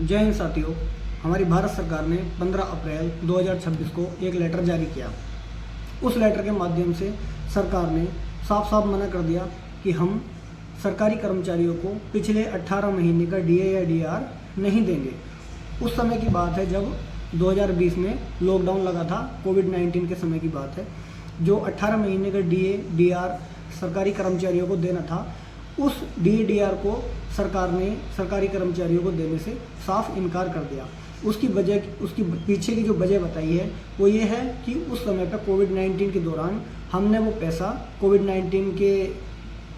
जय हिंद साथियों। हमारी भारत सरकार ने 15 अप्रैल 2026 को एक लेटर जारी किया। उस लेटर के माध्यम से सरकार ने साफ साफ मना कर दिया कि हम सरकारी कर्मचारियों को पिछले 18 महीने का डीए या डीआर नहीं देंगे। उस समय की बात है जब 2020 में लॉकडाउन लगा था, कोविड-19 के समय की बात है। जो 18 महीने का डीए डीआर सरकारी कर्मचारियों को देना था, उस डीए डीआर को सरकार ने सरकारी कर्मचारियों को देने से साफ इनकार कर दिया। उसकी पीछे की जो वजह बताई है वो ये है कि उस समय पर कोविड-19 के दौरान हमने वो पैसा कोविड-19 के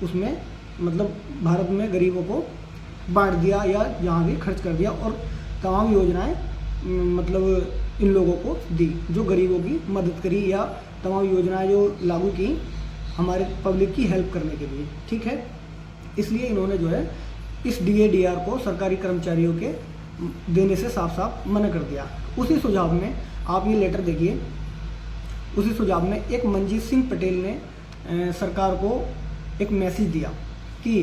उसमें मतलब भारत में गरीबों को बांट दिया या जहाँ भी खर्च कर दिया, और तमाम योजनाएं मतलब इन लोगों को दी जो गरीबों की मदद करी, या तमाम योजनाएं जो लागू की हमारे पब्लिक की हेल्प करने के लिए। ठीक है, इसलिए इन्होंने जो है इस डीए डीआर को सरकारी कर्मचारियों के देने से साफ साफ मना कर दिया। उसी सुझाव में आप ये लेटर देखिए। उसी सुझाव में एक मंजीत सिंह पटेल ने सरकार को एक मैसेज दिया कि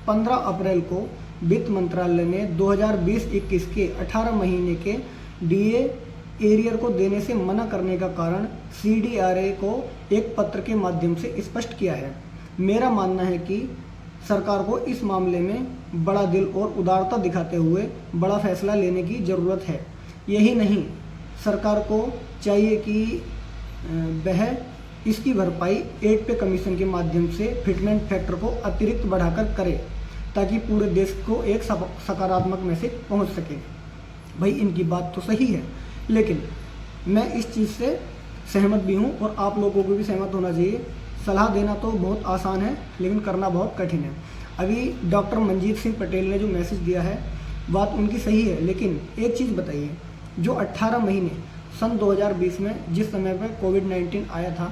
15 अप्रैल को वित्त मंत्रालय ने 2020-21 के 18 महीने के डीए एरियर को देने से मना करने का कारण सीडीआरए को एक पत्र के माध्यम से स्पष्ट किया है। मेरा मानना है कि सरकार को इस मामले में बड़ा दिल और उदारता दिखाते हुए बड़ा फैसला लेने की ज़रूरत है। यही नहीं, सरकार को चाहिए कि वह इसकी भरपाई 8 पे कमीशन के माध्यम से फिटमेंट फैक्टर को अतिरिक्त बढ़ाकर करे, ताकि पूरे देश को एक सकारात्मक मैसेज पहुंच सके। भाई, इनकी बात तो सही है, लेकिन मैं इस चीज़ से सहमत भी हूं और आप लोगों को भी सहमत होना चाहिए। सलाह देना तो बहुत आसान है, लेकिन करना बहुत कठिन है। अभी डॉक्टर मंजीत सिंह पटेल ने जो मैसेज दिया है बात उनकी सही है, लेकिन एक चीज़ बताइए, जो 18 महीने सन 2020 में जिस समय पर कोविड-19 आया था,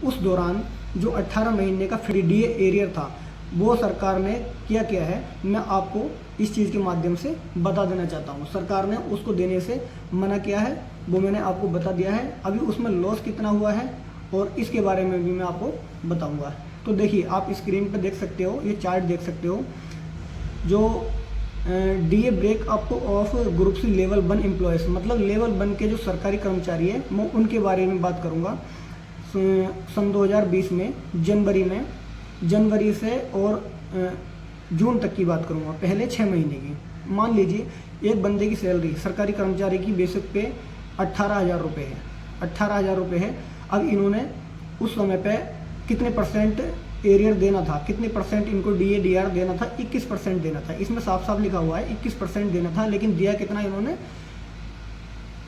उस दौरान जो 18 महीने का फ्री डीए एरियर था वो सरकार ने क्या है, मैं आपको इस चीज़ के माध्यम से बता देना चाहता हूँ। सरकार ने उसको देने से मना किया है, वो मैंने आपको बता दिया है। अभी उसमें लॉस कितना हुआ है और इसके बारे में भी मैं आपको बताऊंगा। तो देखिए, आप स्क्रीन पर देख सकते हो, ये चार्ट देख सकते हो। जो DA break up of group C level 1 employees, मतलब लेवल 1 के जो सरकारी कर्मचारी है मैं उनके बारे में बात करूंगा। सन 2020 में जनवरी से और जून तक की बात करूंगा, पहले 6 महीने की। मान लीजिए एक बंदे की सैलरी सरकारी कर्मचारी की बेसिक पे 18,000 रुपये है, 18,000 रुपये है। अब इन्होंने उस समय पे कितने परसेंट एरियर देना था, कितने परसेंट इनको डीए डीआर देना था? 21% देना था। इसमें साफ साफ लिखा हुआ है 21% देना था, लेकिन दिया कितना इन्होंने?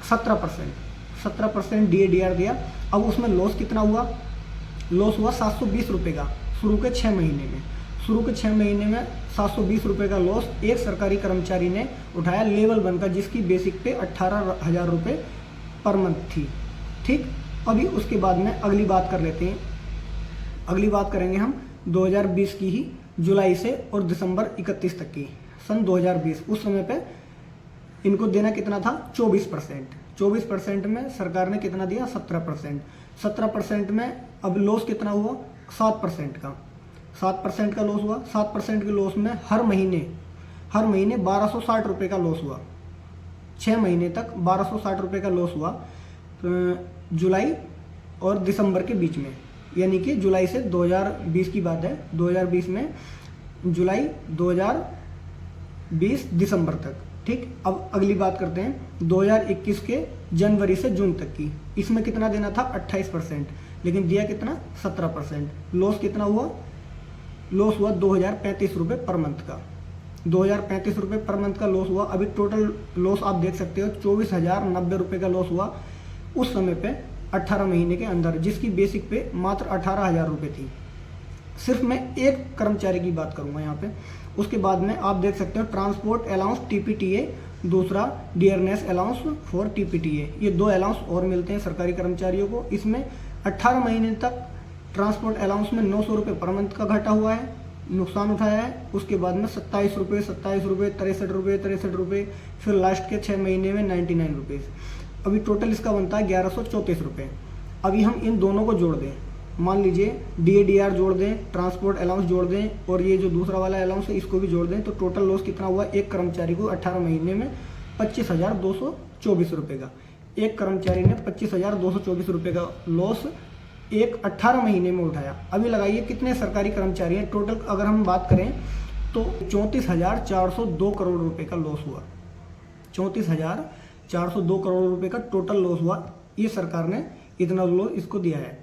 17% डीए डीआर दिया। अब उसमें लॉस कितना हुआ? लॉस हुआ 720 रुपये का शुरू के 6 महीने में। शुरू के 6 महीने में 720 रुपये का लॉस एक सरकारी कर्मचारी ने उठाया लेवल 1 का, जिसकी बेसिक पे 18,000 रुपये पर मंथ थी। ठीक, अभी उसके बाद में अगली बात कर लेते हैं। अगली बात करेंगे हम 2020 की ही, जुलाई से और दिसंबर 31 तक की। सन 2020 उस समय पे इनको देना कितना था? 24%। 24% में सरकार ने कितना दिया? 17%। 17% में अब लॉस कितना हुआ? 7% का। 7% का लॉस हुआ। 7% के लॉस में हर महीने 1260 रुपये का लॉस हुआ। 6 महीने तक 1260 रुपये का लॉस हुआ जुलाई और दिसंबर के बीच में, यानी कि जुलाई से 2020 की बात है, 2020 में जुलाई 2020 दिसंबर तक। ठीक, अब अगली बात करते हैं 2021 के जनवरी से जून तक की। इसमें कितना देना था? 28%, लेकिन दिया कितना? 17%। लॉस कितना हुआ? लॉस हुआ 2035 रुपये पर मंथ का। 2035 रुपये पर मंथ का लॉस हुआ। अभी टोटल लॉस आप देख सकते हो 24,090 रुपये का लॉस हुआ उस समय पे 18 महीने के अंदर, जिसकी बेसिक पे मात्र 18,000 रुपये थी। सिर्फ मैं एक कर्मचारी की बात करूंगा यहाँ पे। उसके बाद में आप देख सकते हो ट्रांसपोर्ट अलाउंस टीपीटीए, दूसरा डियरनेस अलाउंस फॉर टीपीटीए। ये 2 अलाउंस और मिलते हैं सरकारी कर्मचारियों को। इसमें 18 महीने तक ट्रांसपोर्ट अलाउंस में 900 रुपये पर मंथ का घाटा हुआ है, नुकसान उठाया है। उसके बाद में 27 रुपये, 63 रुपये, फिर लास्ट के 6 महीने में 99 रुपीज़। अभी टोटल इसका बनता है 1134 रुपये। अभी हम इन दोनों को जोड़ दें, मान लीजिए डीए डीआर जोड़ दें, ट्रांसपोर्ट अलाउंस जोड़ दें और ये जो दूसरा वाला अलाउंस है इसको भी जोड़ दें, तो टोटल लॉस कितना हुआ एक कर्मचारी को 18 महीने में? 25,224 रुपये का। एक कर्मचारी ने 25,224 रुपये का लॉस एक 18 महीने में उठाया। अभी लगाइए कितने सरकारी कर्मचारी हैं टोटल, अगर हम बात करें तो 34,402 करोड़ रुपए का लॉस हुआ। 34,402 करोड़ रुपए का टोटल लॉस हुआ। ये सरकार ने इतना लॉस इसको दिया है,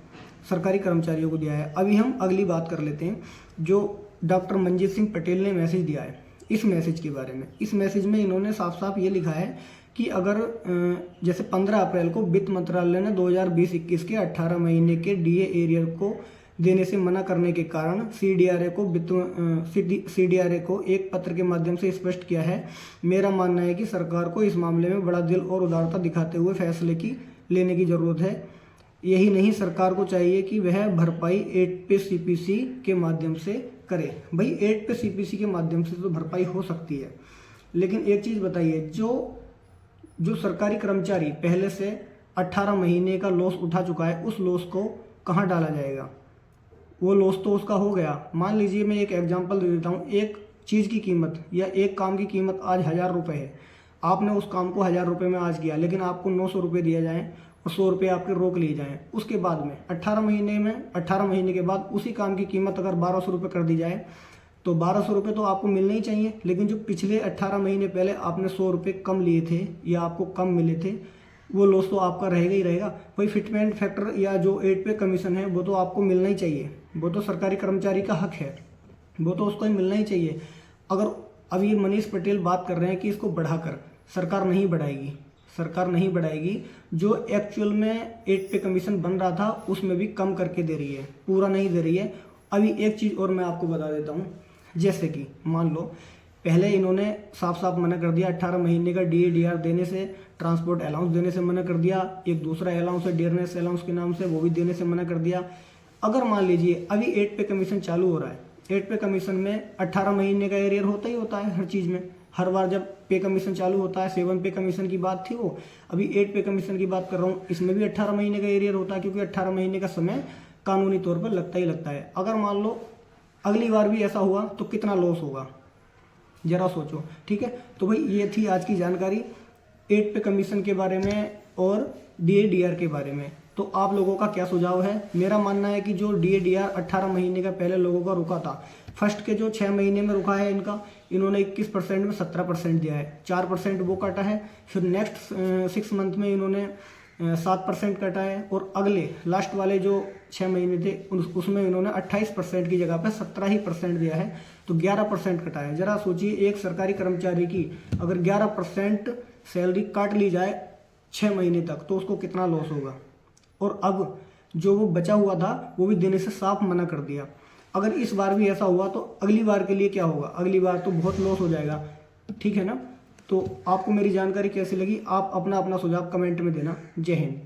सरकारी कर्मचारियों को दिया है। अभी हम अगली बात कर लेते हैं जो डॉक्टर मंजीत सिंह पटेल ने मैसेज दिया है, इस मैसेज के बारे में। इस मैसेज में इन्होंने साफ साफ ये लिखा है कि अगर जैसे 15 अप्रैल को वित्त मंत्रालय ने 2020-21 के 18 महीने के डीए एरियर को देने से मना करने के कारण सीडीआरए को एक पत्र के माध्यम से स्पष्ट किया है। मेरा मानना है कि सरकार को इस मामले में बड़ा दिल और उदारता दिखाते हुए फैसले की लेने की जरूरत है। यही नहीं, सरकार को चाहिए कि वह भरपाई 8 पे सीपीसी के माध्यम से करे। भाई 8 पे सीपीसी के माध्यम से तो भरपाई हो सकती है, लेकिन एक चीज़ बताइए, जो सरकारी कर्मचारी पहले से 18 महीने का लॉस उठा चुका है, उस लॉस को कहाँ डाला जाएगा? वो लॉस तो उसका हो गया। मान लीजिए मैं एक एग्जांपल दे देता हूँ, एक चीज़ की कीमत या एक काम की कीमत आज 1,000 रुपये है। आपने उस काम को 1,000 रुपये में आज किया, लेकिन आपको 900 रुपये दिया जाए और 100 रुपये आपके रोक लिए जाएँ। उसके बाद में 18 महीने के बाद उसी काम की कीमत अगर 1,200 रुपये कर दी जाए तो 1,200 रुपये तो आपको मिलने ही चाहिए। लेकिन जो पिछले 18 महीने पहले आपने 100 रुपये कम लिए थे या आपको कम मिले थे, वो लॉस तो आपका रहेगा ही रहेगा। वही फिटमेंट फैक्टर या जो 8 पे कमीशन है वो तो आपको मिलना ही चाहिए। वो तो सरकारी कर्मचारी का हक है, वो तो उसको ही मिलना ही चाहिए। अगर अब ये मनीष पटेल बात कर रहे हैं कि इसको बढ़ाकर, सरकार नहीं बढ़ाएगी। जो एक्चुअल में 8 पे कमीशन बन रहा था उसमें भी कम करके दे रही है, पूरा नहीं दे रही है। अभी एक चीज़ और मैं आपको बता देता हूँ, जैसे कि मान लो पहले इन्होंने साफ साफ मना कर दिया 18 महीने का डीए-डीआर देने से, ट्रांसपोर्ट अलाउंस देने से मना कर दिया। एक दूसरा अलाउंस है डियरनेस अलाउंस के नाम से, वो भी देने से मना कर दिया। अगर मान लीजिए अभी 8 पे कमीशन चालू हो रहा है, 8 पे कमीशन में 18 महीने का एरियर होता ही होता है हर चीज़ में। हर बार जब पे कमीशन चालू होता है, 7 पे कमीशन की बात थी वो, अभी 8 पे कमीशन की बात कर रहा हूँ, इसमें भी 18 महीने का एरियर होता है, क्योंकि 18 महीने का समय कानूनी तौर पर लगता ही लगता है। अगर मान लो अगली बार भी ऐसा हुआ तो कितना लॉस होगा, जरा सोचो। ठीक है, तो भाई ये थी आज की जानकारी 8 पे कमीशन के बारे में और डीए-डीआर के बारे में। तो आप लोगों का क्या सुझाव है? मेरा मानना है कि जो डीए-डीआर 18 महीने का पहले लोगों का रुका था, फर्स्ट के जो 6 महीने में रुका है इन्होंने 21% में 17% दिया है, 4% वो काटा है। फिर नेक्स्ट 6 मंथ में इन्होंने 7% कटा है, और अगले लास्ट वाले जो 6 महीने थे उसमें इन्होंने 28% की जगह पर 17% दिया है, तो 11% कटा है। जरा सोचिए, एक सरकारी कर्मचारी की अगर 11% सैलरी काट ली जाए 6 महीने तक तो उसको कितना लॉस होगा। और अब जो वो बचा हुआ था वो भी देने से साफ मना कर दिया। अगर इस बार भी ऐसा हुआ तो अगली बार के लिए क्या होगा? अगली बार तो बहुत लॉस हो जाएगा। ठीक है ना? तो आपको मेरी जानकारी कैसी लगी, आप अपना सुझाव कमेंट में देना। जय हिंद।